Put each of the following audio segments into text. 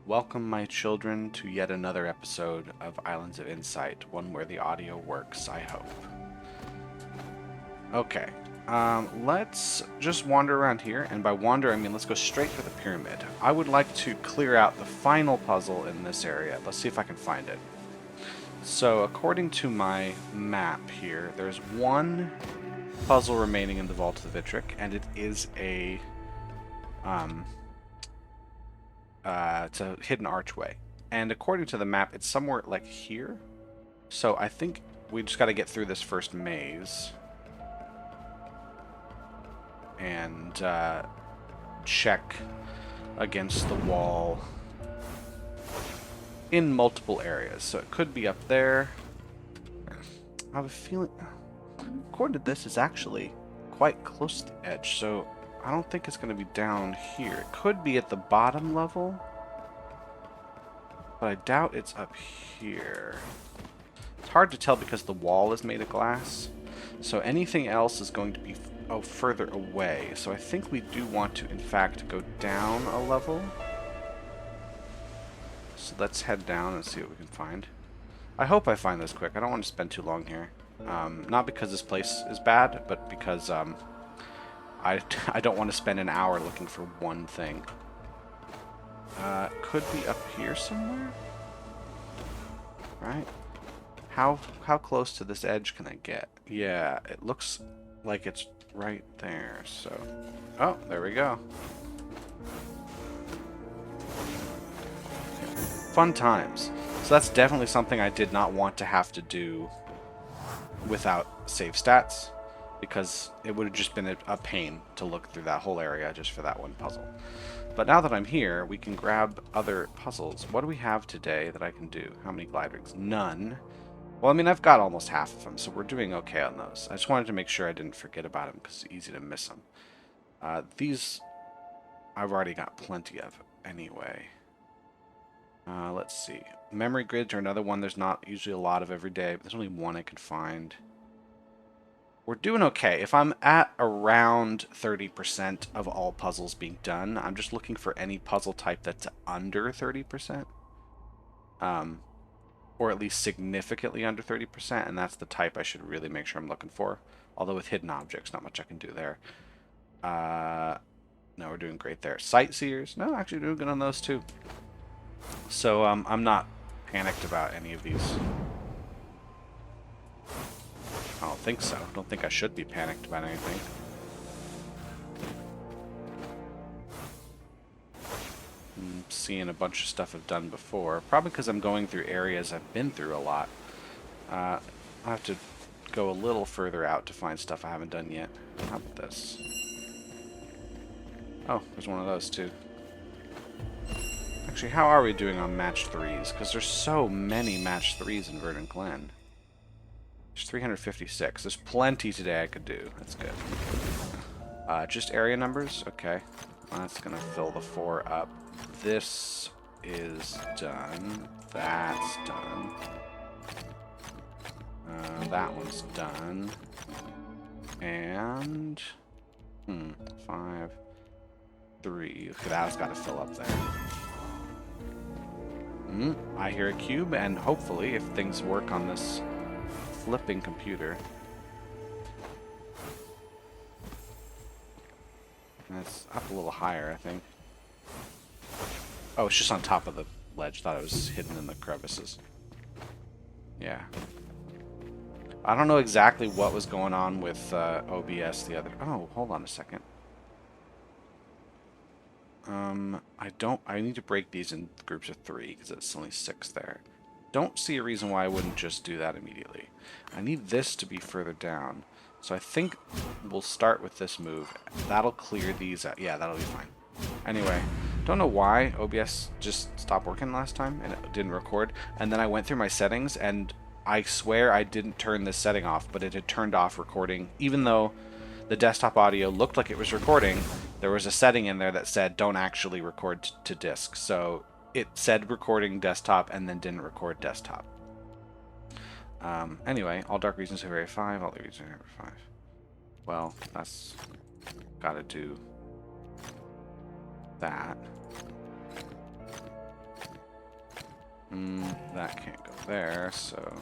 Welcome, my children, to yet another episode of Islands of Insight, one where the audio works, I hope. Okay, let's just wander around here, and by wander I mean let's go straight for the pyramid. I would like to clear out the final puzzle in this area. Let's see if I can find it. So, according to my map here, there's one puzzle remaining in the Vault of the Vitric, and it is it's a hidden archway. And according to the map, it's somewhere like here. So I think we just got to get through this first maze. And check against the wall in multiple areas. So it could be up there. I have a feeling, according to this, it's actually quite close to the edge. So I don't think it's going to be down here. It could be at the bottom level, but I doubt it's up here. It's hard to tell because the wall is made of glass, so anything else is going to be further away. So I think we do want to, in fact, go down a level. So let's head down and see what we can find. I hope I find this quick. I don't want to spend too long here. Not because this place is bad, but because I don't want to spend an hour looking for one thing. Could be up here somewhere? Right? How close to this edge can I get? Yeah, it looks like it's right there, so... Oh, there we go. Fun times. So that's definitely something I did not want to have to do without save stats, because it would have just been a pain to look through that whole area just for that one puzzle. But now that I'm here, we can grab other puzzles. What do we have today that I can do? How many glide rings? None. Well, I mean, I've got almost half of them, so we're doing okay on those. I just wanted to make sure I didn't forget about them, because it's easy to miss them. These, I've already got plenty of anyway. Let's see. Memory grids are another one there's not usually a lot of every day, but there's only one I can find. We're doing okay. If I'm at around 30% of all puzzles being done, I'm just looking for any puzzle type that's under 30%. Or at least significantly under 30%, and that's the type I should really make sure I'm looking for. Although with hidden objects, not much I can do there. No, we're doing great there. Sightseers? No, actually doing good on those too. So I'm not panicked about any of these. I don't think so. I don't think I should be panicked about anything. I'm seeing a bunch of stuff I've done before. Probably because I'm going through areas I've been through a lot. I'll have to go a little further out to find stuff I haven't done yet. How about this? Oh, there's one of those too. Actually, how are we doing on match 3s? Because there's so many match 3s in Verdant Glen. There's 356. There's plenty today I could do. That's good. Just area numbers? Okay. Well, that's going to fill the 4 up. This is done. That's done. That one's done. And... 5, 3. Okay, that's got to fill up there. I hear a cube, and hopefully, if things work on this flipping computer. And it's up a little higher, I think. Oh, it's just on top of the ledge. Thought it was hidden in the crevices. Yeah. I don't know exactly what was going on with OBS the other... Oh, hold on a second. I need to break these in groups of 3 because it's only 6 there. Don't see a reason why I wouldn't just do that immediately. I need this to be further down. So I think we'll start with this move. That'll clear these out. Yeah, that'll be fine. Anyway, don't know why OBS just stopped working last time and it didn't record. And then I went through my settings and I swear I didn't turn this setting off, but it had turned off recording. Even though the desktop audio looked like it was recording, there was a setting in there that said don't actually record to disk. So it said recording desktop and then didn't record desktop. Anyway, all dark regions are area 5, all the regions are area 5. Well, that's gotta do that. That can't go there, so...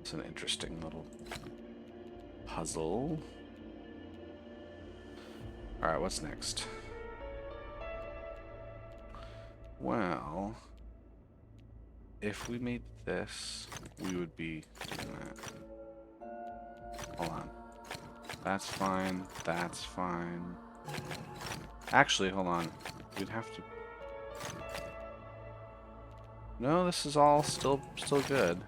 It's an interesting little puzzle. Alright, what's next? Well... If we made this, we would be doing that. Hold on. That's fine. That's fine. Actually, hold on. We'd have to... No, this is all still good.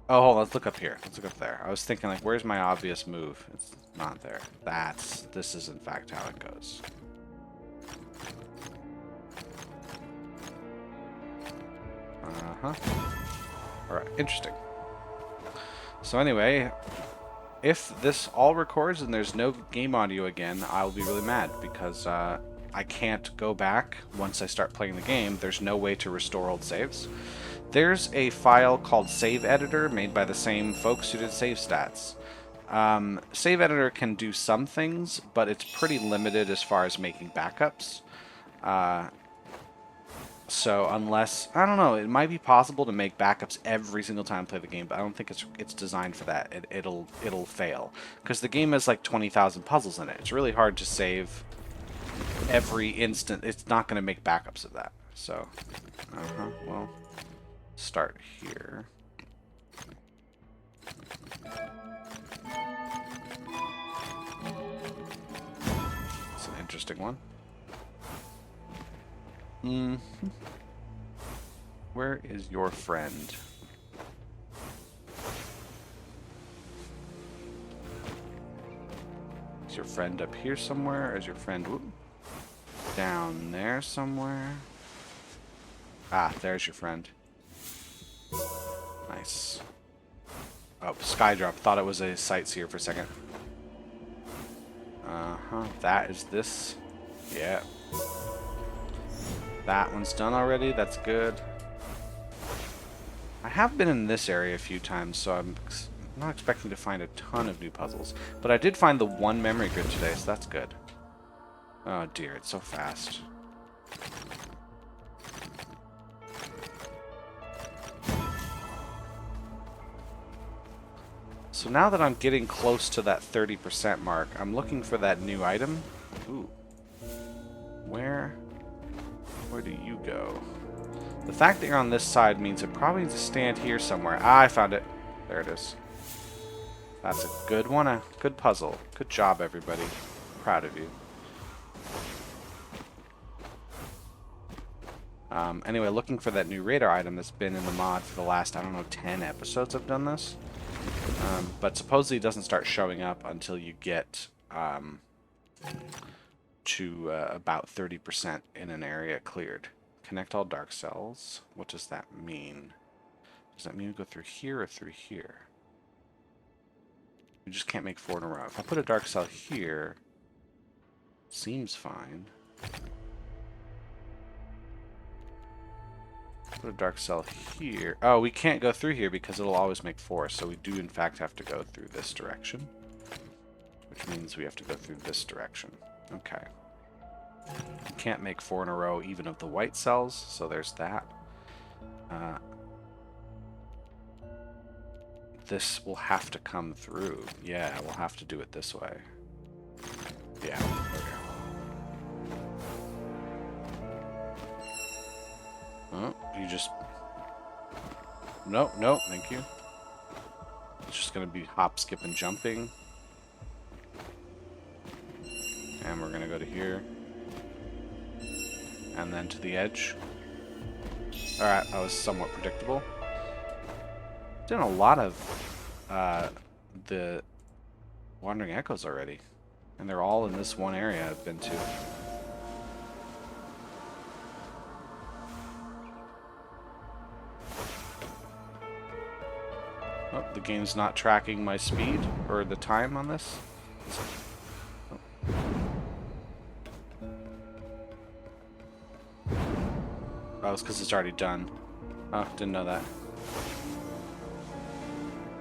Oh, hold on. Let's look up here. Let's look up there. I was thinking, like, where's my obvious move? It's not there. This is in fact how it goes. Alright, interesting. So anyway, if this all records and there's no game audio again, I'll be really mad because I can't go back once I start playing the game. There's no way to restore old saves. There's a file called Save Editor made by the same folks who did Save Stats. Save Editor can do some things, but it's pretty limited as far as making backups. So unless, I don't know, it might be possible to make backups every single time I play the game, but I don't think it's designed for that. It'll fail because the game has like 20,000 puzzles in it. It's really hard to save every instant. It's not going to make backups of that. So, well, start here. It's an interesting one. Where is your friend? Is your friend up here somewhere? Is your friend down there somewhere? Ah, there's your friend. Nice. Oh, Skydrop. Thought it was a sightseer for a second. That is this. Yeah. That one's done already. That's good. I have been in this area a few times, so I'm not expecting to find a ton of new puzzles. But I did find the one memory grid today, so that's good. Oh dear, it's so fast. So now that I'm getting close to that 30% mark, I'm looking for that new item. Ooh. Where do you go? The fact that you're on this side means it probably needs to stand here somewhere. Ah, I found it. There it is. That's a good one. A good puzzle. Good job, everybody. Proud of you. Anyway, looking for that new radar item that's been in the mod for the last, I don't know, 10 episodes I've done this. But supposedly it doesn't start showing up until you get to about 30% in an area cleared. Connect all dark cells. What does that mean? Does that mean we go through here or through here? We just can't make 4 in a row. If I put a dark cell here, seems fine. Put a dark cell here. Oh, we can't go through here because it'll always make 4, so we do in fact have to go through this direction. Which means we have to go through this direction. Okay. Can't make 4 in a row even of the white cells, so there's that. This will have to come through. Yeah, we'll have to do it this way. Yeah, there we go. Oh, you just... No, thank you. It's just gonna be hop, skip, and jumping. And we're gonna go to here. And then to the edge. Alright, that was somewhat predictable. Done a lot of the Wandering Echoes already. And they're all in this one area I've been to. Oh, the game's not tracking my speed or the time on this. Oh, it's because it's already done. Oh, didn't know that.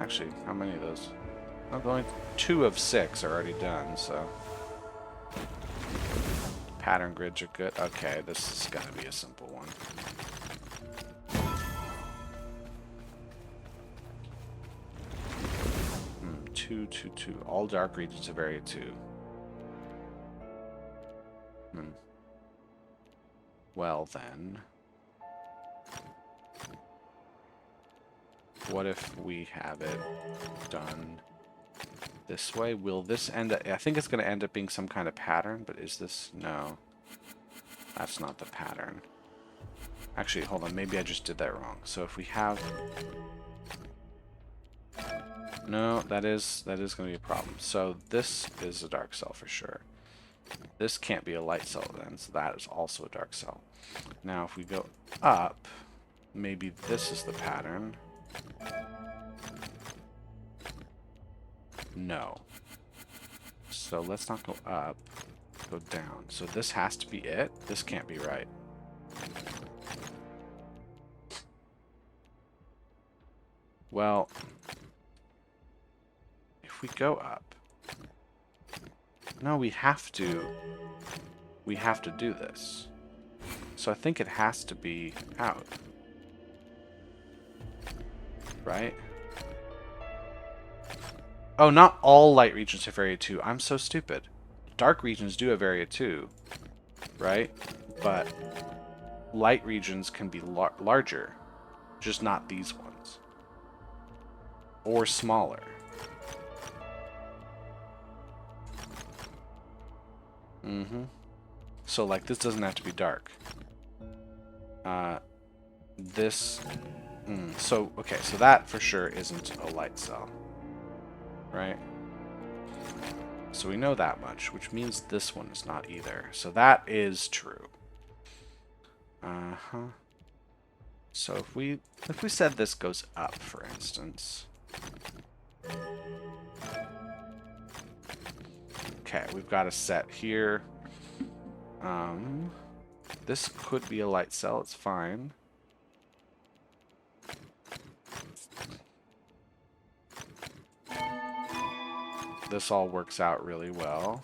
Actually, how many of those? Oh, only 2 of 6 are already done, so... Pattern grids are good. Okay, this is gonna be a simple one. 2, 2, 2. All dark regions of area 2. Well then, what if we have it done this way? Will this end up... I think it's going to end up being some kind of pattern, but is this... No. That's not the pattern. Actually, hold on. Maybe I just did that wrong. So if we have... No, that is going to be a problem. So this is a dark cell for sure. This can't be a light cell then, so that is also a dark cell. Now if we go up, maybe this is the pattern. No. So let's not go up, go down. So this has to be it. This can't be right. Well, if we go up, no, we have to do this. So I think it has to be out. Right? Oh, not all light regions have area 2. I'm so stupid. Dark regions do have area 2, right? But light regions can be larger, just not these ones. Or smaller. So, like, this doesn't have to be dark. So, okay, so that for sure isn't a light cell. Right? So we know that much, which means this one is not either. So that is true. So if we said this goes up, for instance. Okay, we've got a set here. This could be a light cell, it's fine. This all works out really well.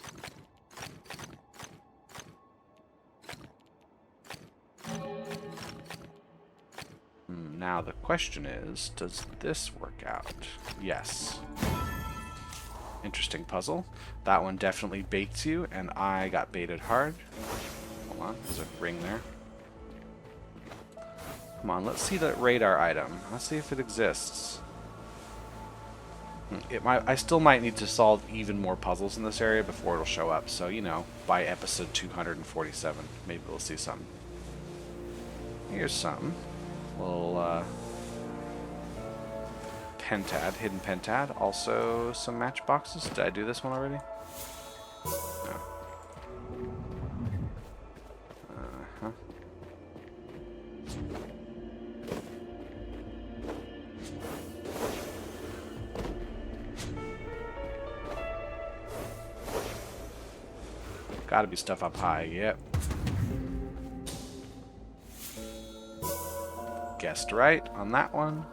Now the question is, does this work out? Yes. Interesting puzzle. That one definitely baits you, and I got baited hard. Hold on, there's a ring there. Come on, let's see the radar item. Let's see if it exists. I still might need to solve even more puzzles in this area before it'll show up. So, you know, by episode 247, maybe we'll see something. Here's something. Little pentad, hidden pentad. Also some matchboxes. Did I do this one already? No. Gotta be stuff up high, yep. Guessed right on that one.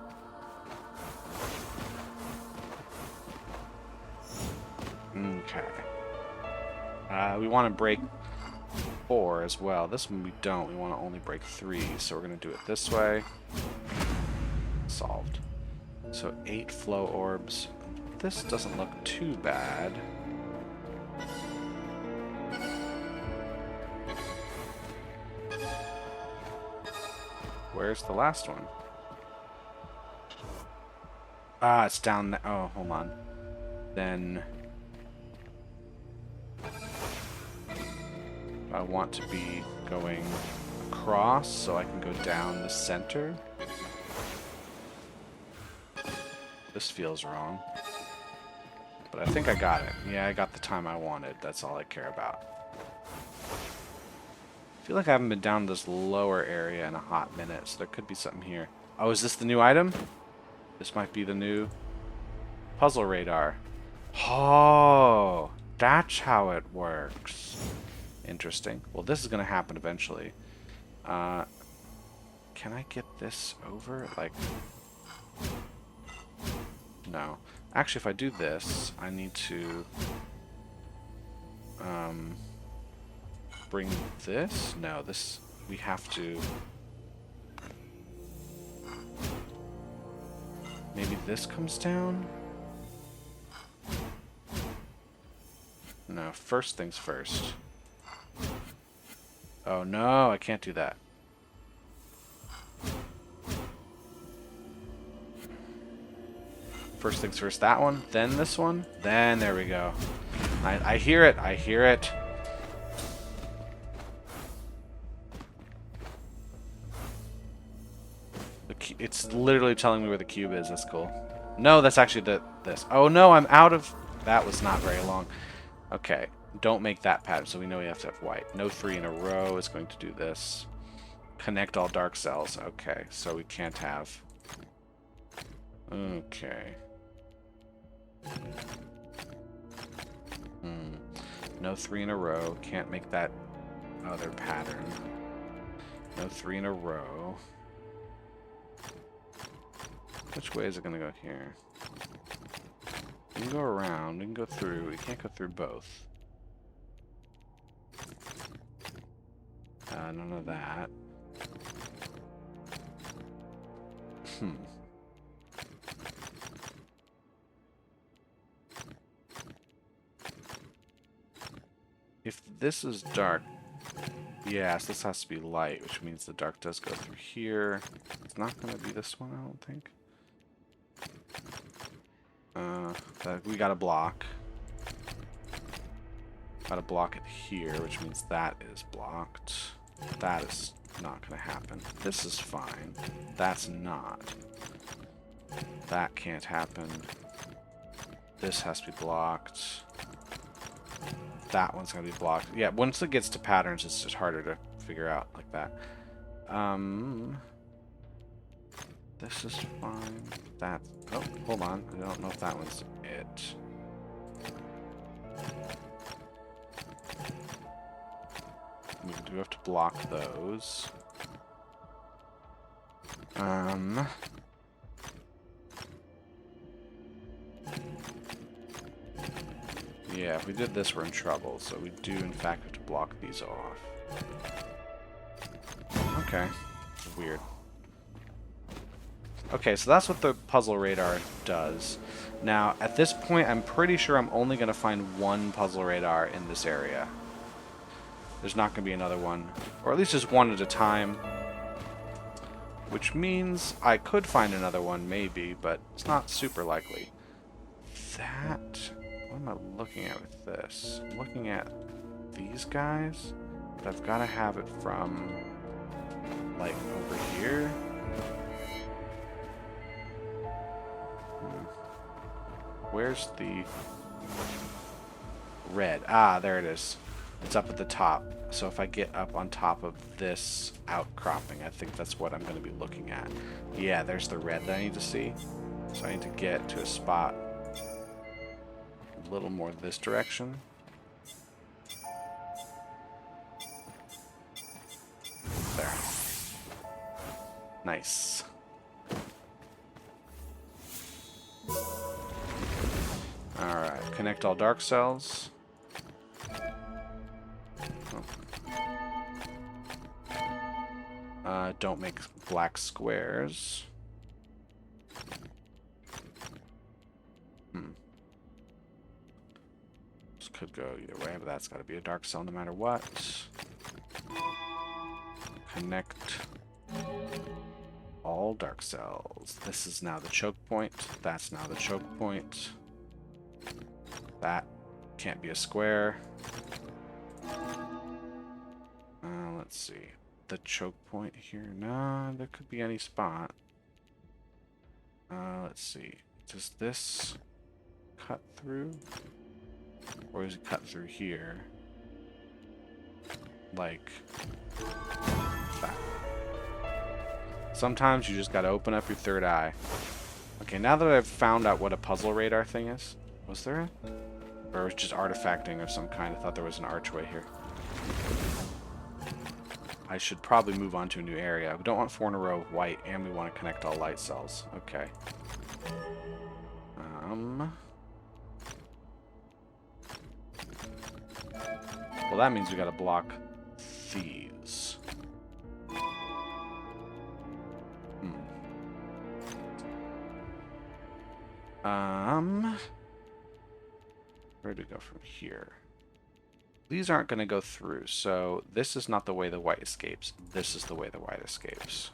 Okay. We want to break 4 as well. This one we don't. We want to only break 3, so we're going to do it this way. Solved. So 8 flow orbs. This doesn't look too bad. Where's the last one? Ah, it's down there. Oh, hold on. Then I want to be going across so I can go down the center. This feels wrong. But I think I got it. Yeah, I got the time I wanted. That's all I care about. I feel like I haven't been down this lower area in a hot minute, so there could be something here. Oh, is this the new item? This might be the new puzzle radar. Oh, that's how it works. Interesting. Well, this is going to happen eventually. Can I get this over? Like, no. Actually, if I do this, I need to... bring this? No, this... We have to... Maybe this comes down? No, first things first. Oh no, I can't do that. First things first, that one, then this one, then there we go. I hear it, I hear it. It's literally telling me where the cube is, that's cool. No, that's actually this. Oh no, I'm out of... That was not very long. Okay, don't make that pattern, so we know we have to have white. No 3 in a row is going to do this. Connect all dark cells. Okay, so we can't have... Okay. No 3 in a row. Can't make that other pattern. No 3 in a row. Which way is it going to go here? We can go around. We can go through. We can't go through both. None of that. If this is dark, yes, this has to be light, which means the dark does go through here. It's not going to be this one, I don't think. We got to block. Got to block it here, which means that is blocked. That is not going to happen. This is fine. That's not. That can't happen. This has to be blocked. That one's going to be blocked. Yeah, once it gets to patterns, it's just harder to figure out like that. This is fine. That... Oh, hold on. I don't know if that one's it. We do have to block those. Yeah, if we did this, we're in trouble. So we do, in fact, have to block these off. Okay. Weird. Okay, so that's what the puzzle radar does. Now, at this point, I'm pretty sure I'm only going to find one puzzle radar in this area. There's not going to be another one. Or at least just one at a time. Which means I could find another one, maybe, but it's not super likely. That... What am I looking at with this? I'm looking at these guys, but I've got to have it from, like, over here. Where's the red? Ah, there it is. It's up at the top. So if I get up on top of this outcropping, I think that's what I'm going to be looking at. Yeah, there's the red that I need to see. So I need to get to a spot a little more this direction. There. Nice. Alright, connect all dark cells. Don't make black squares. This could go either way, but that's got to be a dark cell no matter what. Connect all dark cells. This is now the choke point. That's now the choke point. That can't be a square. Let's see. The choke point here. No, there could be any spot. Let's see. Does this cut through? Or is it cut through here? Like that. Sometimes you just gotta open up your third eye. Okay, now that I've found out what a puzzle radar thing is, was there a... Or it was just artifacting of some kind. I thought there was an archway here. I should probably move on to a new area. We don't want 4 in a row of white, and we want to connect all light cells. Okay. Well, that means we gotta block these. Where do we go from here? These aren't going to go through, so this is not the way the white escapes. This is the way the white escapes.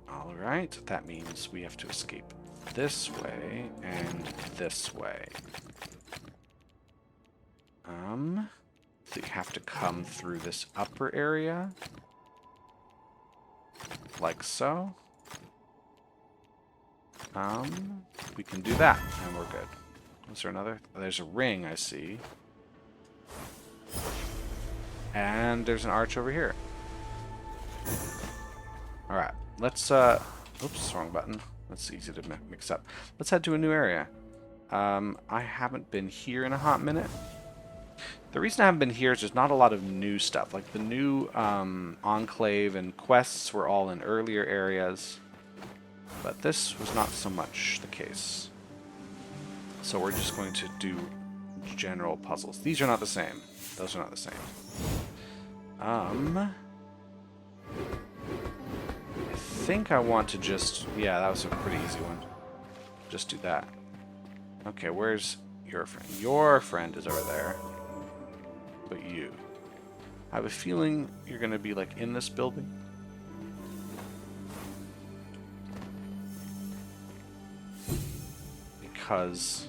Alright, that means we have to escape this way and this way. So you have to come through this upper area. Like so. We can do that, and we're good. Is there another? There's a ring, I see. And there's an arch over here. Alright, let's, oops, wrong button. That's easy to mix up. Let's head to a new area. I haven't been here in a hot minute. The reason I haven't been here is there's not a lot of new stuff. Like, the new, Enclave and quests were all in earlier areas. But this was not so much the case. So we're just going to do general puzzles. These are not the same. Those are not the same. I think I want to just... Yeah, that was a pretty easy one. Just do that. Okay, where's your friend? Your friend is over there. But you. I have a feeling you're going to be, like, in this building. Because...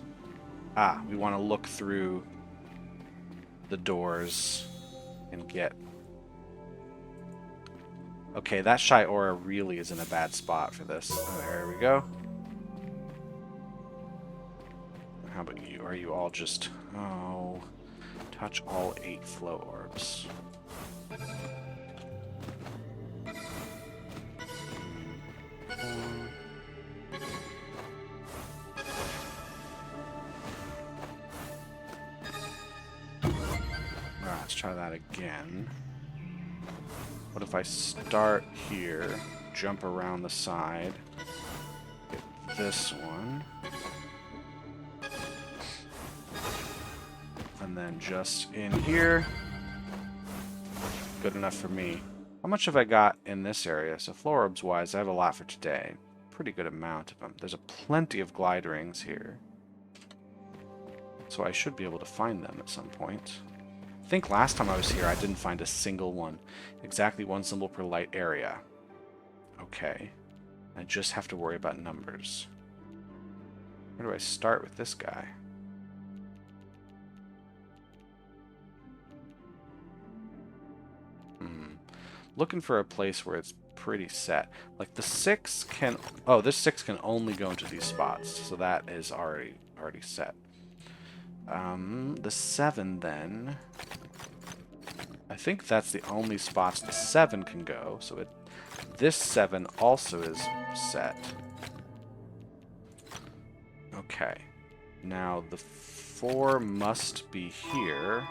we want to look through the doors and get... Okay, that Shy Aura really is in a bad spot for this. Oh, there we go. How about you? Are you all just... Oh... Touch all 8 flow orbs. Let's try that again. What if I start here, jump around the side, get this one, and then just in here. Good enough for me. How much have I got in this area? So floor orbs wise, I have a lot for today. Pretty good amount of them. There's a plenty of glide rings here. So I should be able to find them at some point. I think last time I was here, I didn't find a single one. Exactly 1 symbol per light area. Okay. I just have to worry about numbers. Where do I start with this guy? Looking for a place where it's pretty set. Like the 6 can... Oh, this 6 can only go into these spots. So that is already set. The 7 then... I think that's the only spots the 7 can go. So this 7 also is set. Okay. Now the 4 must be here.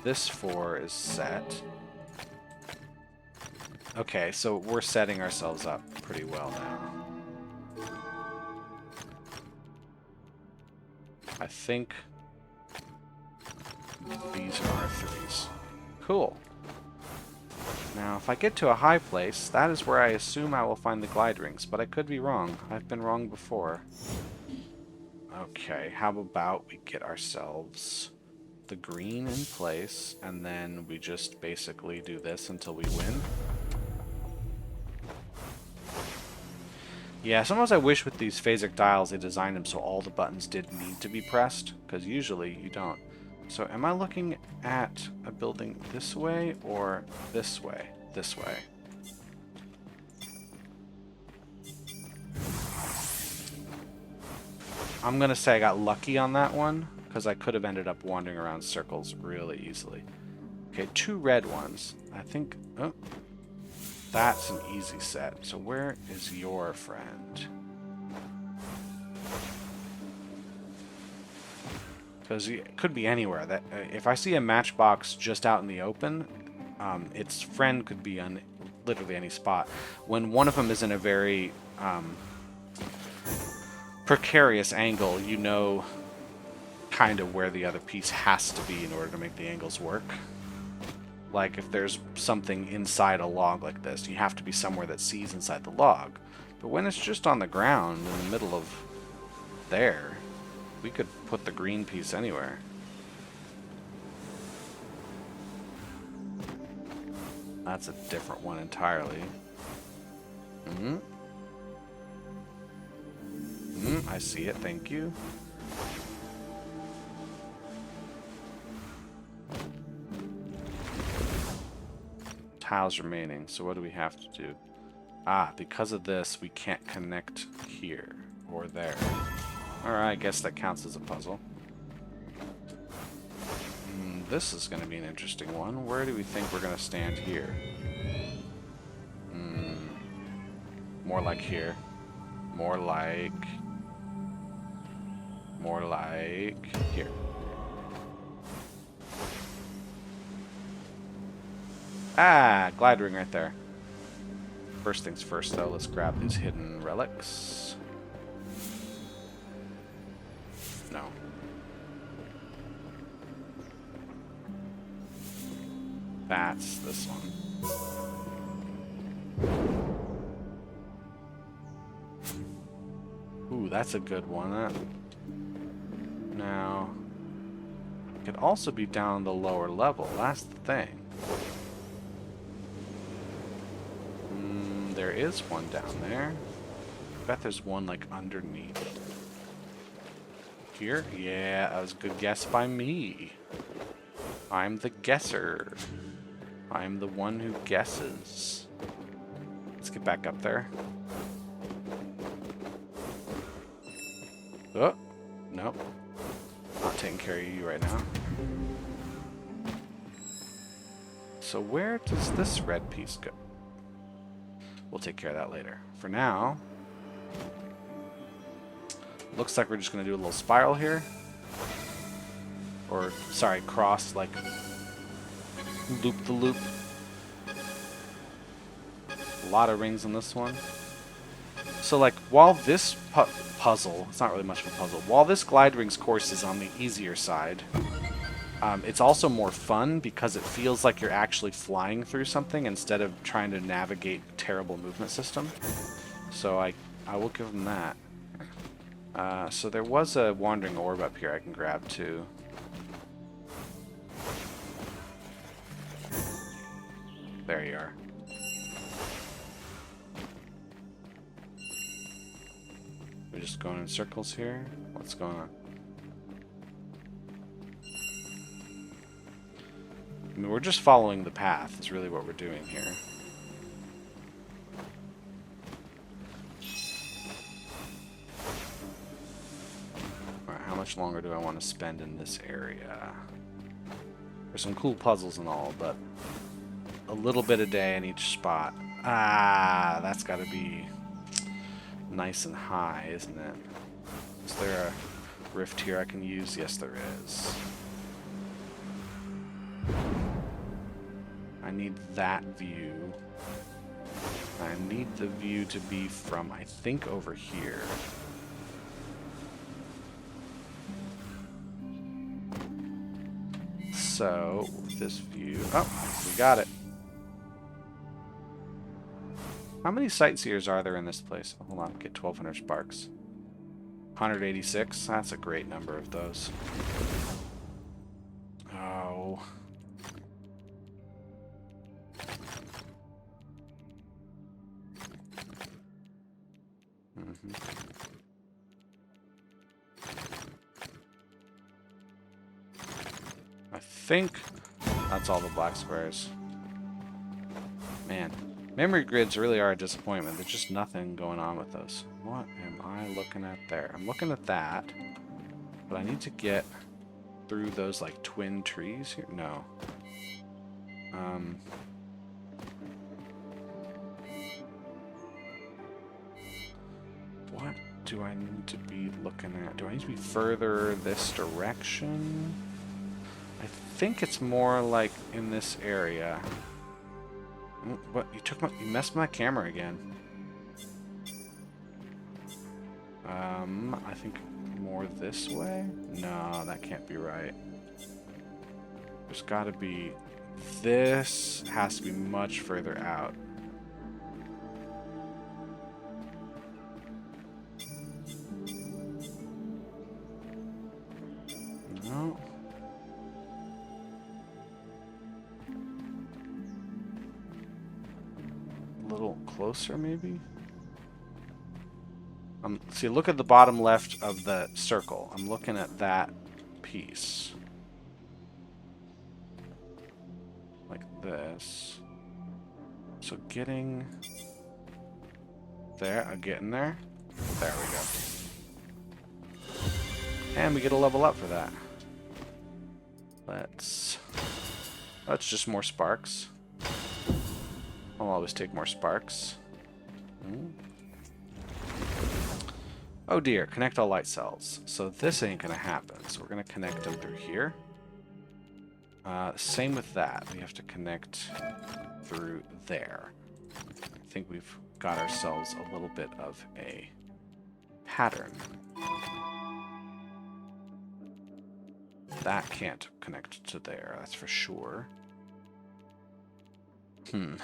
This 4 is set. Okay, so we're setting ourselves up pretty well now. I think these are our 3s. Cool. Now, if I get to a high place, that is where I assume I will find the glide rings, but I could be wrong. I've been wrong before. Okay, how about we get ourselves the green in place, and then we just basically do this until we win? Yeah, sometimes I wish with these phasic dials they designed them so all the buttons did need to be pressed, because usually you don't. So am I looking at a building this way or this way? This way. I'm going to say I got lucky on that one, because I could have ended up wandering around circles really easily. Okay, 2 red ones. I think... Oh. That's an easy set. So where is your friend? Because it could be anywhere. That if I see a matchbox just out in the open, its friend could be on literally any spot. When one of them is in a very precarious angle, you know kind of where the other piece has to be in order to make the angles work. Like if there's something inside a log like this, you have to be somewhere that sees inside the log. But when it's just on the ground in the middle of there, we could put the green piece anywhere. That's a different one entirely. I see it, thank you. Tiles remaining, so what do we have to do? Ah, because of this, we can't connect here or there. Alright, I guess that counts as a puzzle. This is going to be an interesting one. Where do we think we're going to stand here? More like here. More like here. Ah, glide ring right there. First things first, though, let's grab these hidden relics. No. That's this one. Ooh, that's a good one. Now, it could also be down the lower level. That's the thing. There is one down there. I bet there's one like underneath. Here? Yeah, that was a good guess by me. I'm the guesser. I'm the one who guesses. Let's get back up there. Oh, nope. Not taking care of you right now. So where does this red piece go? We'll take care of that later. For now, looks like we're just going to do a little spiral here. Or, sorry, cross, like, loop the loop. A lot of rings on this one. So, like, while this puzzle, it's not really much of a puzzle, while this glide rings course is on the easier side, it's also more fun because it feels like you're actually flying through something instead of trying to navigate a terrible movement system. So I will give them that. So there was a wandering orb up here I can grab too. There you are. We're just going in circles here. What's going on? I mean, we're just following the path is really what we're doing here. Alright, how much longer do I want to spend in this area? There's some cool puzzles and all, but a little bit a day in each spot. Ah, that's got to be nice and high, isn't it? Is there a rift here I can use? Yes, there is. I need that view. I need the view to be from, I think, over here. So, with this view... Oh, we got it. How many sightseers are there in this place? Hold on, get 1,200 sparks. 186? That's a great number of those. Oh... I think that's all the black squares. Man, memory grids really are a disappointment. There's just nothing going on with those. What am I looking at there? I'm looking at that, but I need to get through those like twin trees here. No. What do I need to be looking at? Do I need to be further this direction? I think it's more like in this area. What? You messed my camera again. I think more this way? No, that can't be right. There's got to be This has to be much further out. No. A little closer, maybe? See, look at the bottom left of the circle. I'm looking at that piece. Like this. So getting there, I'm getting there. There we go. And we get a level up for that. Let's just more sparks. I'll always take more sparks. Oh dear, connect all light cells. So this ain't gonna happen. So we're gonna connect them through here. Same with that. We have to connect through there. I think we've got ourselves a little bit of a pattern. That can't connect to there, that's for sure. The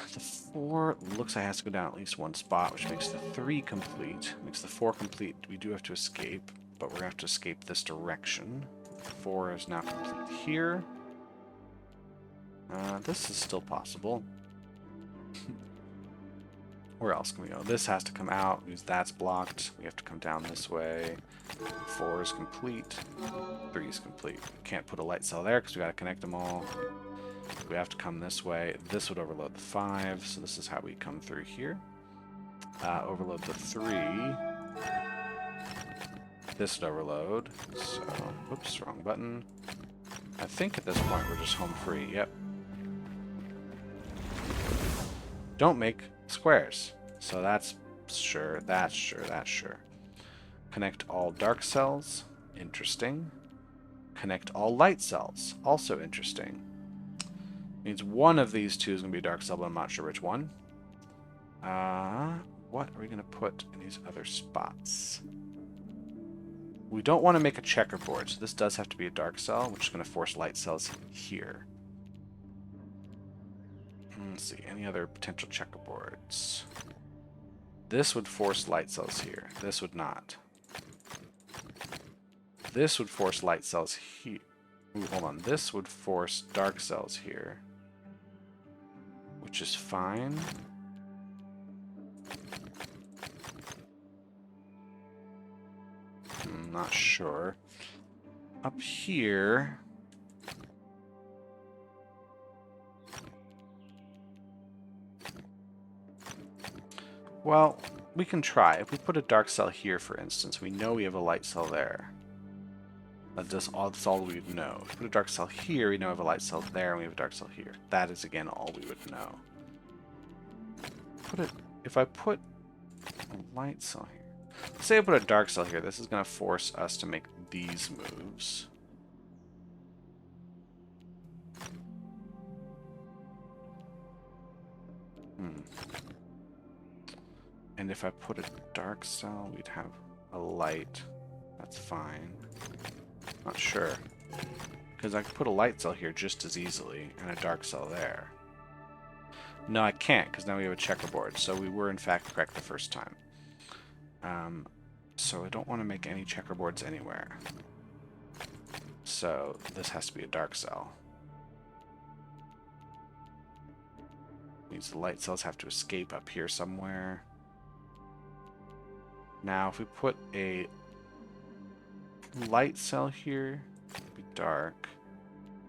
4 looks like it has to go down at least one spot, which makes the 3 complete. Makes the 4 complete. We do have to escape, but we're going to have to escape this direction. 4 is now complete here. This is still possible. Where else can we go? This has to come out because that's blocked. We have to come down this way. 4 is complete. 3 is complete. Can't put a light cell there because we got to connect them all. We have to come this way. This would overload the 5, so this is how we come through here. Overload the 3. This would overload. So, whoops, wrong button. I think at this point we're just home free. Yep. Don't make squares. So that's sure, that's sure, that's sure. Connect all dark cells. Interesting. Connect all light cells. Also interesting. Means one of these two is going to be a dark cell, but I'm not sure which one. What are we going to put in these other spots? We don't want to make a checkerboard, so this does have to be a dark cell, which is going to force light cells here. Let's see, any other potential checkerboards? This would force light cells here. This would not. This would force light cells here. Ooh, hold on. This would force dark cells here. Which is fine. I'm not sure. Up here... Well, we can try. If we put a dark cell here, for instance, we know we have a light cell there. That's all we would know. If we put a dark cell here, we know we have a light cell there, and we have a dark cell here. That is, again, all we would know. If I put a light cell here... Let's say I put a dark cell here. This is going to force us to make these moves. And if I put a dark cell, we'd have a light. That's fine. Not sure. Because I could put a light cell here just as easily, and a dark cell there. No, I can't, because now we have a checkerboard. So we were, in fact, correct the first time. So I don't want to make any checkerboards anywhere. So this has to be a dark cell. Means the light cells have to escape up here somewhere. Now, if we put a light cell here, it'd be dark.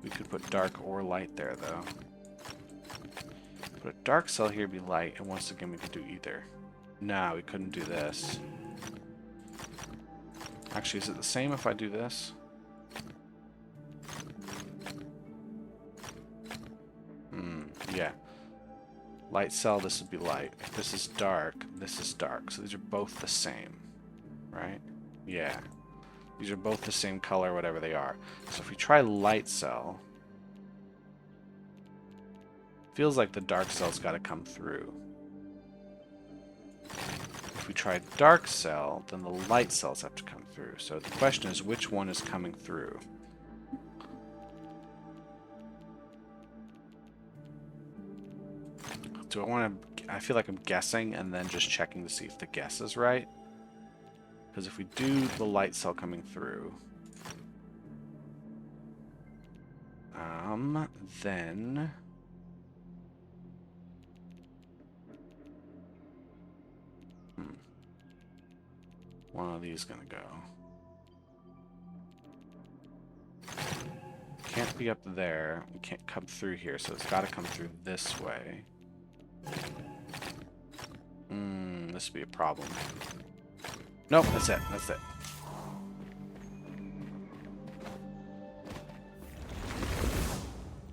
We could put dark or light there, though. Put a dark cell here, be light, and once again, we could do either. No, we couldn't do this. Actually, is it the same if I do this? Yeah. Light cell, this would be light. If this is dark, this is dark. So these are both the same, right? Yeah. These are both the same color, whatever they are. So if we try light cell, feels like the dark cell's got to come through. If we try dark cell, then the light cells have to come through. So the question is, which one is coming through? Do I want to... I feel like I'm guessing and then just checking to see if the guess is right. Because if we do the light cell coming through... then... One of these gonna go. Can't be up there. We can't come through here, so it's gotta come through this way. This would be a problem. Nope, that's it. That's it.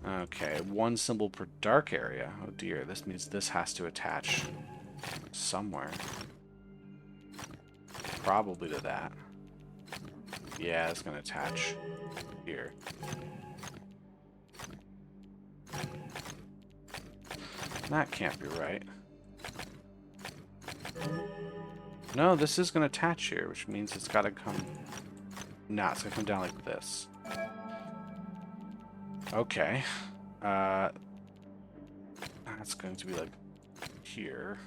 Okay, one symbol per dark area. Oh dear, this means this has to attach somewhere. Probably to that. Yeah, it's gonna attach here. That can't be right. No, this is gonna attach here, which means it's gotta come... Nah, it's gonna come down like this. Okay. That's going to be like here.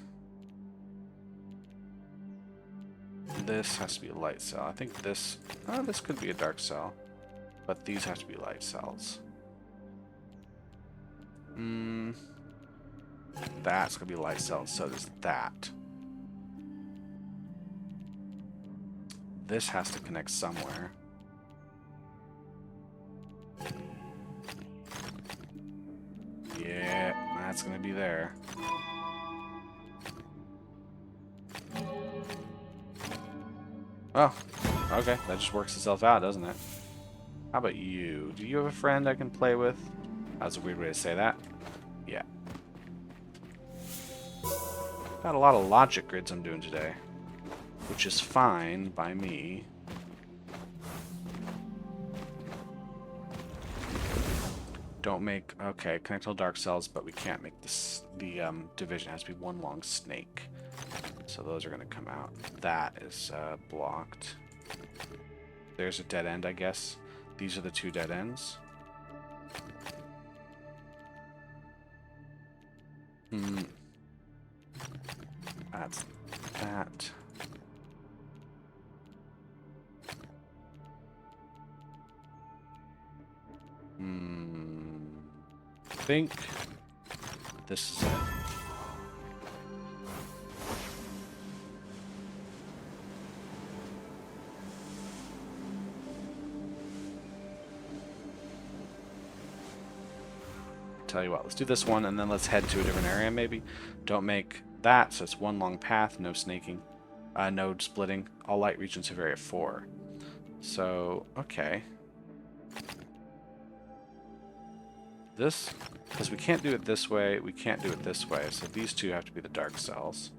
This has to be a light cell. I think this... Oh, this could be a dark cell. But these have to be light cells. That's going to be a light cell, and so does that. This has to connect somewhere. Yeah, that's going to be there. Oh, okay. That just works itself out, doesn't it? How about you? Do you have a friend I can play with? That's a weird way to say that. Yeah. Got a lot of logic grids I'm doing today, which is fine by me. Don't make... Okay, connect all dark cells, but we can't make this... The division has to be one long snake. So those are going to come out. That is blocked. There's a dead end, I guess. These are the two dead ends. That's that. I think this is it. Tell you what, let's do this one and then let's head to a different area maybe. Don't make that, so it's one long path, no snaking, node splitting, all light regions of area 4. So, okay. This, because we can't do it this way, we can't do it this way, so these two have to be the dark cells.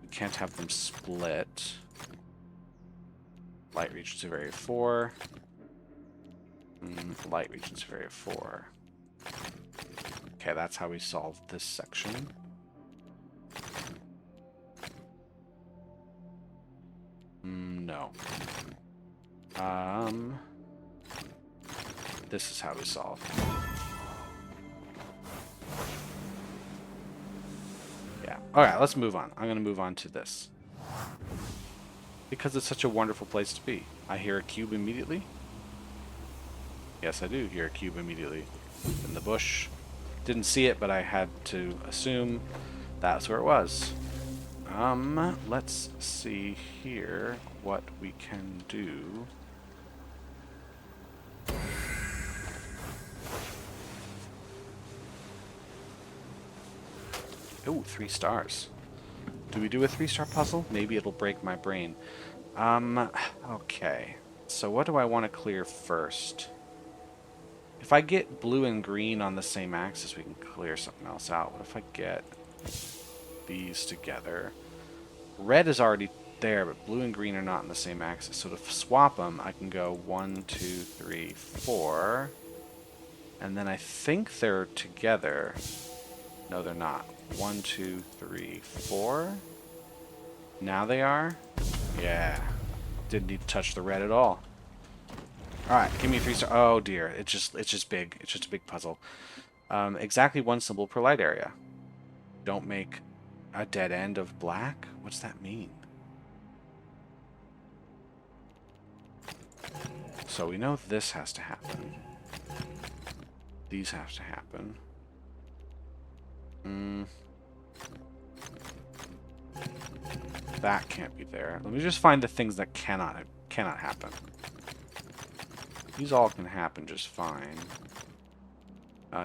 We can't have them split. Light regions of area 4. Light regions of area 4. Okay, that's how we solve this section. No. This is how we solve. Yeah. Alright, let's move on. I'm going to move on to this. Because it's such a wonderful place to be. I hear a cube immediately. Yes, I do hear a cube immediately. In the bush. Didn't see it, but I had to assume that's where it was. Let's see here what we can do. Oh, 3 stars. Do we do a 3-star puzzle? Maybe it'll break my brain. Okay. So what do I want to clear first? If I get blue and green on the same axis, we can clear something else out. What if I get these together? Red is already there, but blue and green are not on the same axis. So to swap them, I can go 1, 2, 3, 4. And then I think they're together. No, they're not. 1, 2, 3, 4. Now they are? Yeah. Didn't need to touch the red at all. Alright, give me a 3-star. Oh dear, it's just big. It's just a big puzzle. Exactly one symbol per light area. Don't make a dead end of black? What's that mean? So we know this has to happen. These have to happen. That can't be there. Let me just find the things that cannot happen. These all can happen just fine.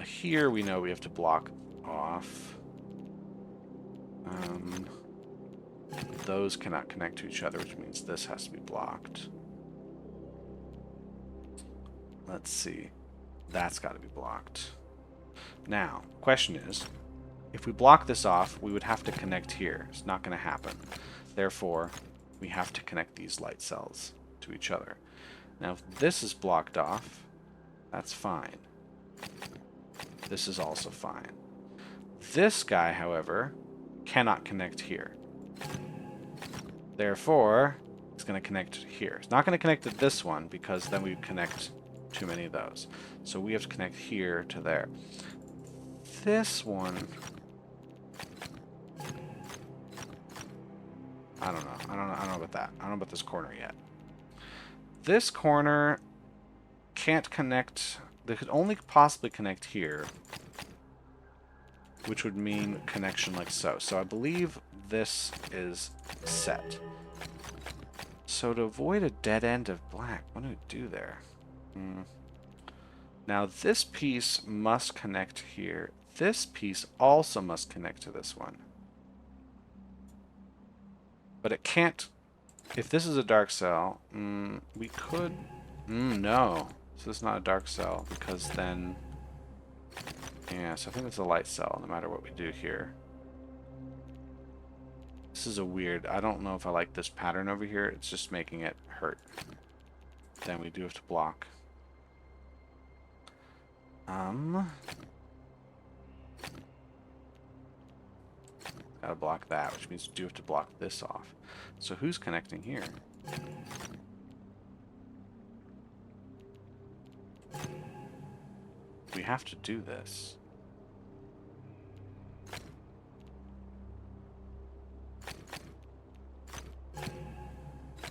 Here we know we have to block off. Those cannot connect to each other, which means this has to be blocked. Let's see. That's got to be blocked. Now, question is, if we block this off, we would have to connect here. It's not going to happen. Therefore, we have to connect these light cells to each other. Now, if this is blocked off, that's fine. This is also fine. This guy, however, cannot connect here. Therefore, it's going to connect here. It's not going to connect to this one because then we connect too many of those. So we have to connect here to there. This one, I don't know. I don't know about that. I don't know about this corner yet. This corner can't connect. They could only possibly connect here, which would mean connection like so. So I believe this is set. So to avoid a dead end of black, what do we do there? Now this piece must connect here. This piece also must connect to this one. But it can't. If this is a dark cell, we could. No. So this is not a dark cell because then. Yeah, so I think it's a light cell no matter what we do here. This is a weird. I don't know if I like this pattern over here. It's just making it hurt. Then we do have to block. Gotta block that, which means we do have to block this off. So who's connecting here? We have to do this.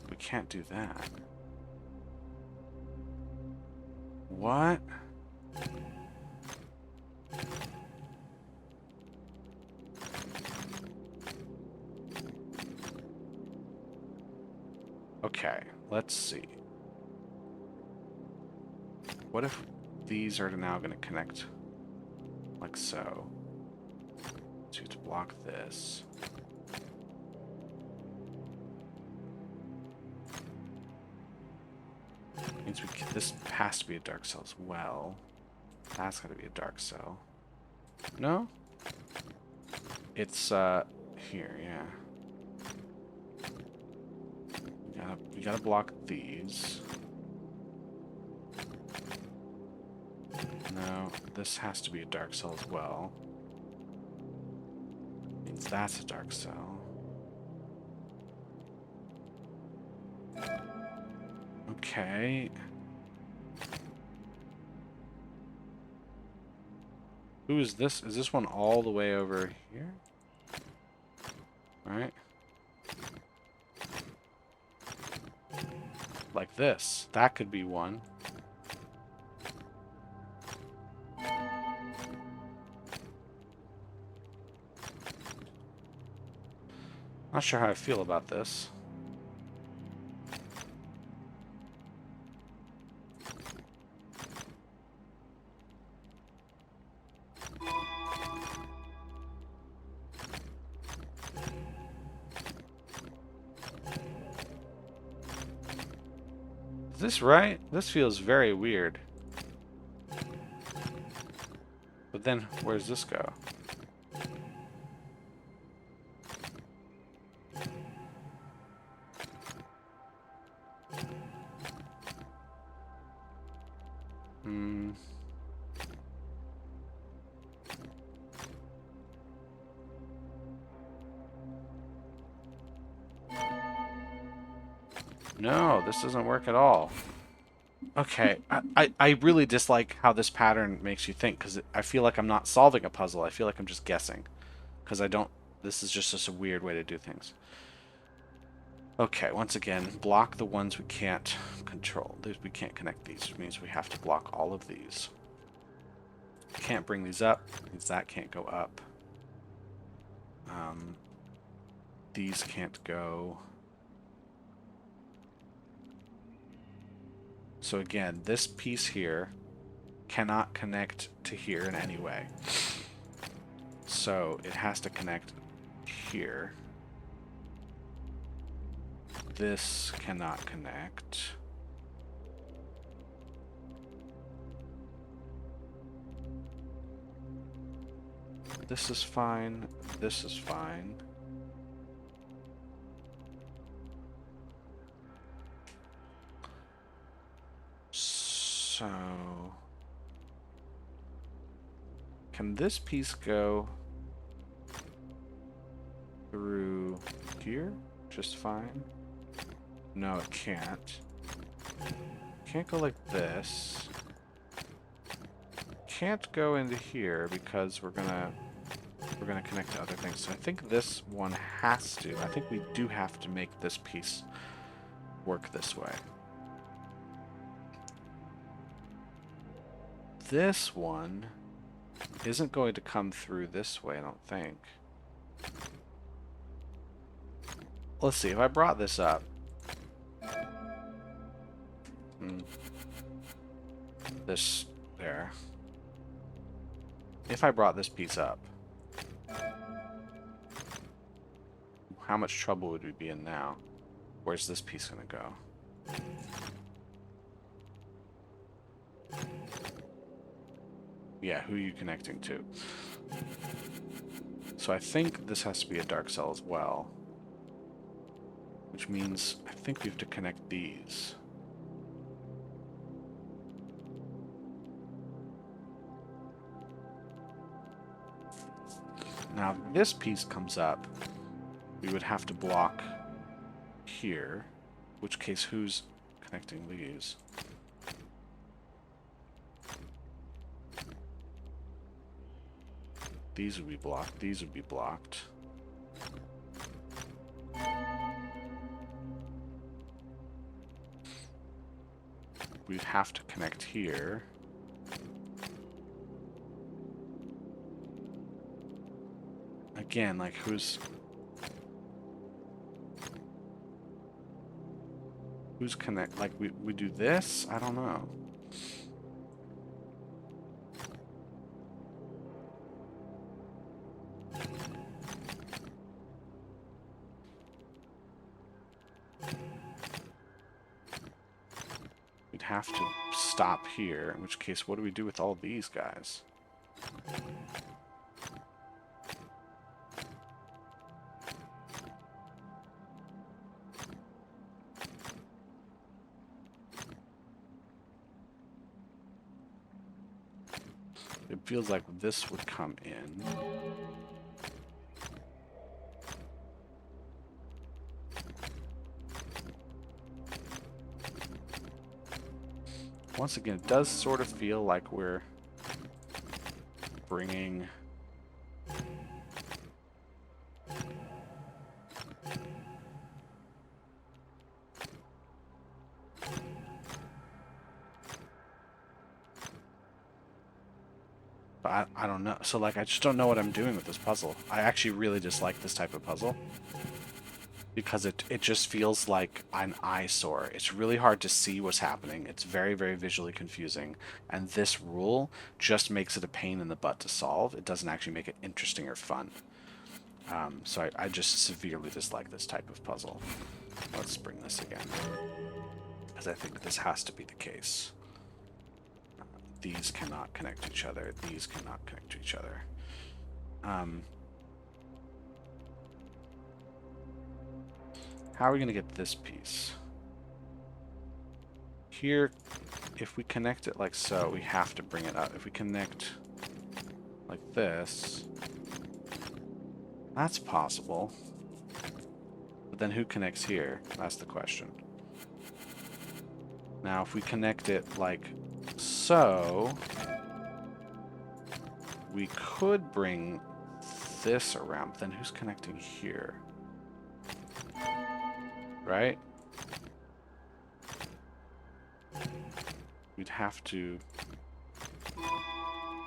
We can't do that. What? Okay, let's see. What if these are now going to connect like so? So you have to block this. Means this has to be a dark cell as well. That's got to be a dark cell. No? It's here, yeah. We gotta block these. No, this has to be a dark cell as well. Means that's a dark cell. Okay. Who is this? Is this one all the way over here? Alright. Like this. That could be one. Not sure how I feel about this. Is this right? This feels very weird. But then, where does this go? No, this doesn't work at all. Okay, I really dislike how this pattern makes you think, because I feel like I'm not solving a puzzle. I feel like I'm just guessing. Because I don't... This is just a weird way to do things. Okay, once again, block the ones we can't control. We can't connect these, which means we have to block all of these. Can't bring these up, means that can't go up. These can't go. So again, this piece here cannot connect to here in any way. So it has to connect here. This cannot connect. This is fine. This is fine. So, can this piece go through here just fine? No, it can't. Can't go like this. Can't go into here because we're gonna connect to other things. So I think this one has to. I think we do have to make this piece work this way. This one isn't going to come through this way, I don't think. Let's see, if I brought this up. This, there. If I brought this piece up, how much trouble would we be in now? Where's this piece gonna go? Yeah, who are you connecting to? So I think this has to be a dark cell as well. Which means I think we have to connect these. Now, if this piece comes up, we would have to block here. In which case, who's connecting these? These would be blocked. These would be blocked. We'd have to connect here. Again, like who's connect? Like we do this? I don't know. We'd have to stop here, in which case, what do we do with all these guys? It feels like this would come in. Once again, it does sort of feel like we're bringing I don't know. So, like, I just don't know what I'm doing with this puzzle. I actually really dislike this type of puzzle. Because it just feels like an eyesore. It's really hard to see what's happening. It's very, very visually confusing. And this rule just makes it a pain in the butt to solve. It doesn't actually make it interesting or fun. So I just severely dislike this type of puzzle. Let's bring this again. Because I think this has to be the case. These cannot connect to each other. These cannot connect to each other. How are we going to get this piece? Here, if we connect it like so, we have to bring it up. If we connect like this, that's possible. But then who connects here? That's the question. Now, if we connect it like so, we could bring this around. Then who's connecting here? Right? We'd have to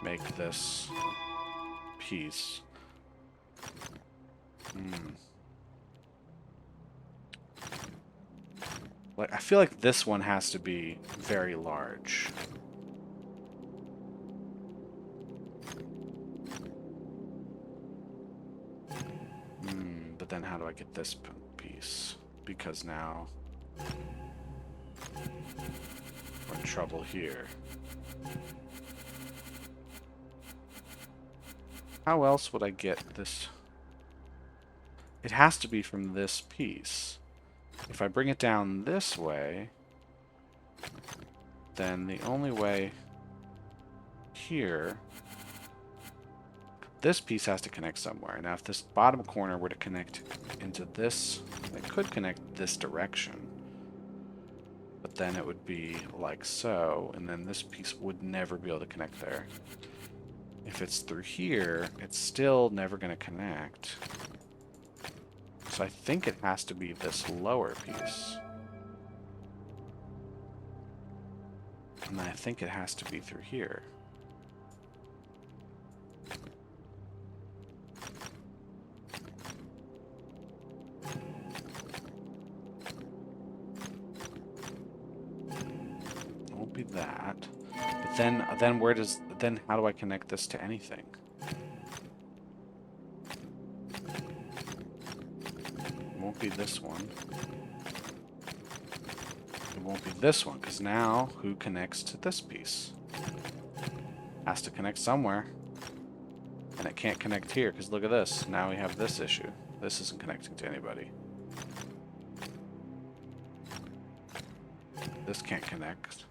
make this piece. Like, I feel like this one has to be very large. But then how do I get this piece? Because now we're in trouble here. How else would I get this? It has to be from this piece. If I bring it down this way, then the only way here, this piece has to connect somewhere. Now, if this bottom corner were to connect into this, it could connect this direction. But then it would be like so, and then this piece would never be able to connect there. If it's through here, it's still never going to connect. So I think it has to be this lower piece. And I think it has to be through here. It won't be that. But then where does, then how do I connect this to anything? It won't be this one. It won't be this one, because now who connects to this piece? Has to connect somewhere. And it can't connect here, because look at this. Now we have this issue. This isn't connecting to anybody. This can't connect.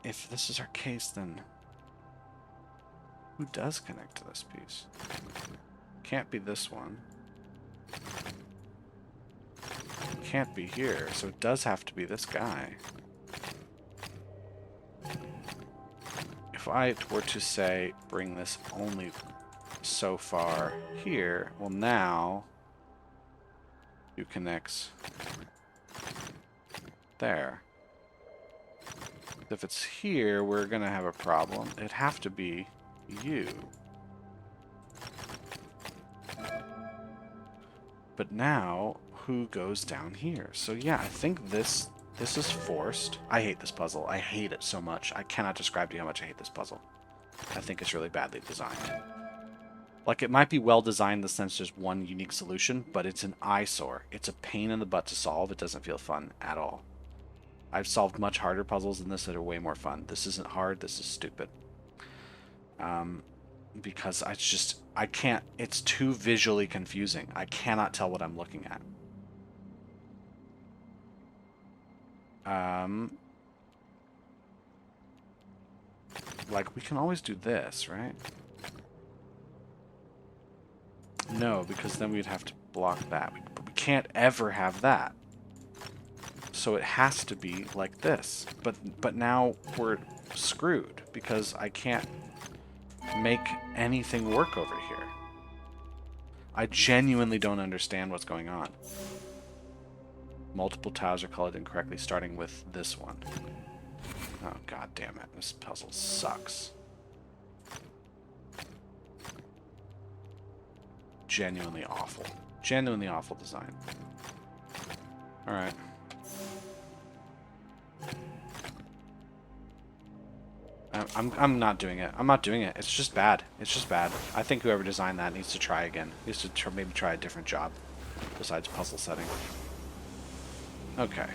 If this is our case, then who does connect to this piece? Can't be this one. Can't be here, so it does have to be this guy. If I were to say, bring this only so far here, well now, you connects there. If it's here, we're gonna have a problem. It'd have to be you. But now, who goes down here? So yeah, I think this is forced. I hate this puzzle. I hate it so much. I cannot describe to you how much I hate this puzzle. I think it's really badly designed. Like, it might be well designed in the sense there's one unique solution, but it's an eyesore. It's a pain in the butt to solve. It doesn't feel fun at all. I've solved much harder puzzles than this that are way more fun. This isn't hard. This is stupid. Because I can't, it's too visually confusing. I cannot tell what I'm looking at. Like, we can always do this, right? No, because then we'd have to block that. We can't ever have that. So it has to be like this. But now we're screwed because I can't make anything work over here. I genuinely don't understand what's going on. Multiple tiles are colored incorrectly, starting with this one. Oh, god damn it. This puzzle sucks. Genuinely awful. Genuinely awful design. Alright. I'm not doing it. I'm not doing it. It's just bad. It's just bad. I think whoever designed that needs to try again. Needs to maybe try a different job besides puzzle setting. Okay.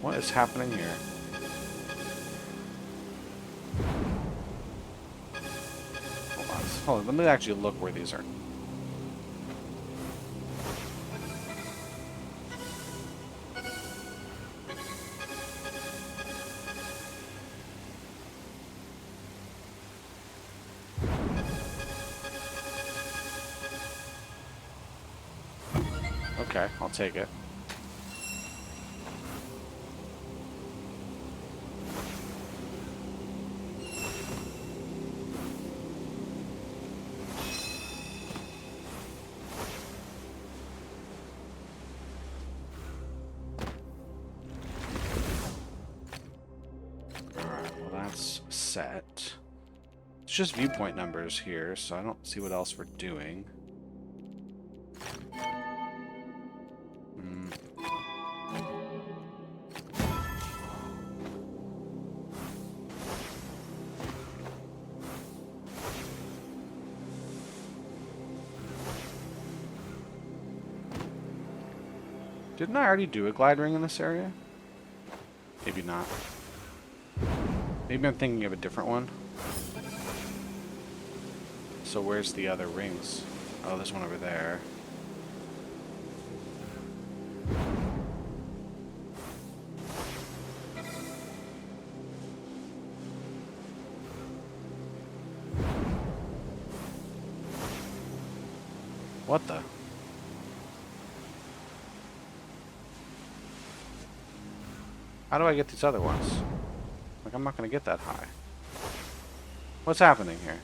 What is happening here? Hold on. Let me actually look where these are. Okay, I'll take it. set. It's just viewpoint numbers here, so I don't see what else we're doing. Didn't I already do a glide ring in this area? Maybe not. Maybe I'm thinking of a different one. So where's the other rings? Oh, there's one over there. What the? How do I get these other ones? Like, I'm not gonna get that high. What's happening here?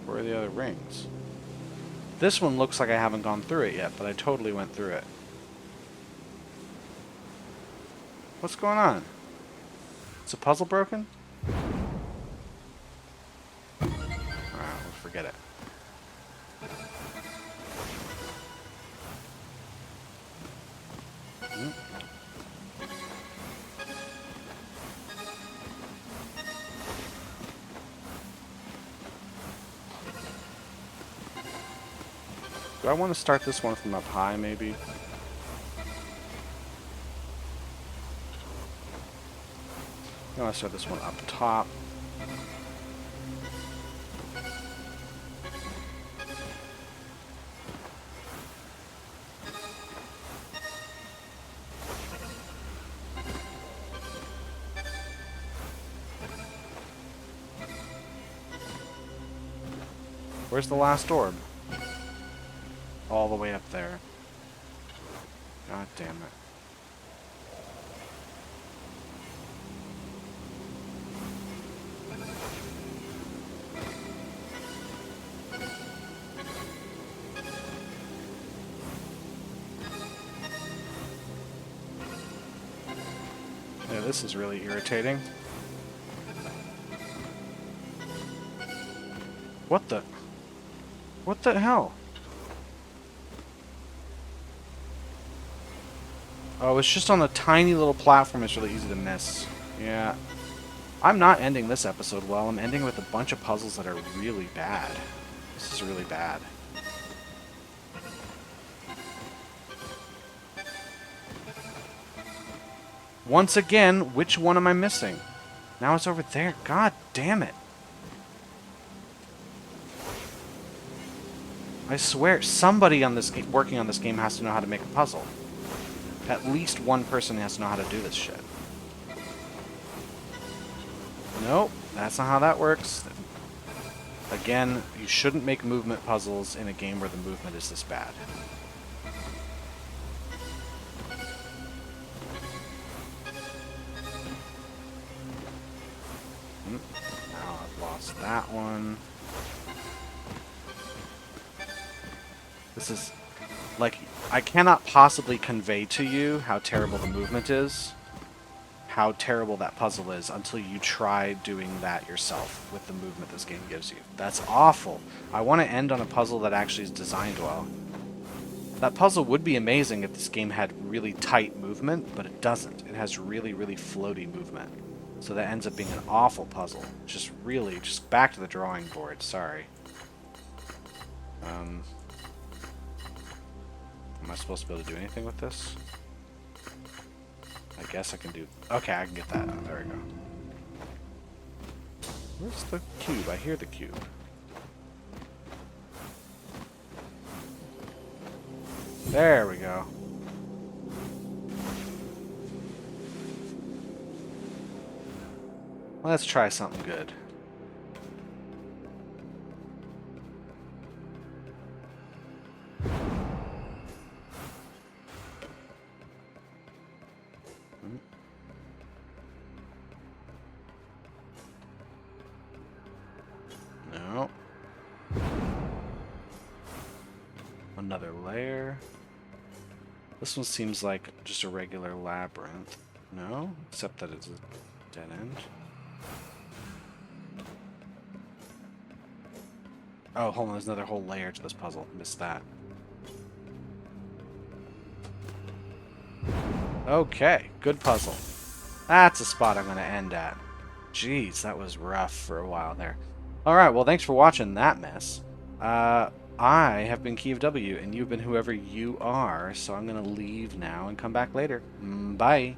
Where are the other rings? This one looks like I haven't gone through it yet, but I totally went through it. What's going on? Is the puzzle broken? Alright, we'll forget it. Do I want to start this one from up high, maybe? I want to start this one up top. Where's the last orb? All the way up there. God damn it. Yeah, this is really irritating. What the? What the hell? Oh, it's just on a tiny little platform. It's really easy to miss. Yeah. I'm not ending this episode well. I'm ending with a bunch of puzzles that are really bad. This is really bad. Once again, which one am I missing? Now it's over there. God damn it. I swear, somebody on this working on this game has to know how to make a puzzle. At least one person has to know how to do this shit. Nope, that's not how that works. Again, you shouldn't make movement puzzles in a game where the movement is this bad. Now I've lost that one. This is... like, I cannot possibly convey to you how terrible the movement is, how terrible that puzzle is, until you try doing that yourself with the movement this game gives you. That's awful. I want to end on a puzzle that actually is designed well. That puzzle would be amazing if this game had really tight movement, but it doesn't. It has really, really floaty movement. So that ends up being an awful puzzle. Just really, just back to the drawing board. Sorry. Am I supposed to be able to do anything with this? I guess I can do... okay, I can get that. There we go. Where's the cube? I hear the cube. There we go. Let's try something good. No. Another layer. This one seems like just a regular labyrinth. No? Except that it's a dead end. Oh, hold on. There's another whole layer to this puzzle. Missed that. Okay. Good puzzle. That's a spot I'm going to end at. Jeez, that was rough for a while there. Alright, well, thanks for watching that mess. I have been Key of W, and you've been whoever you are, so I'm going to leave now and come back later. Bye.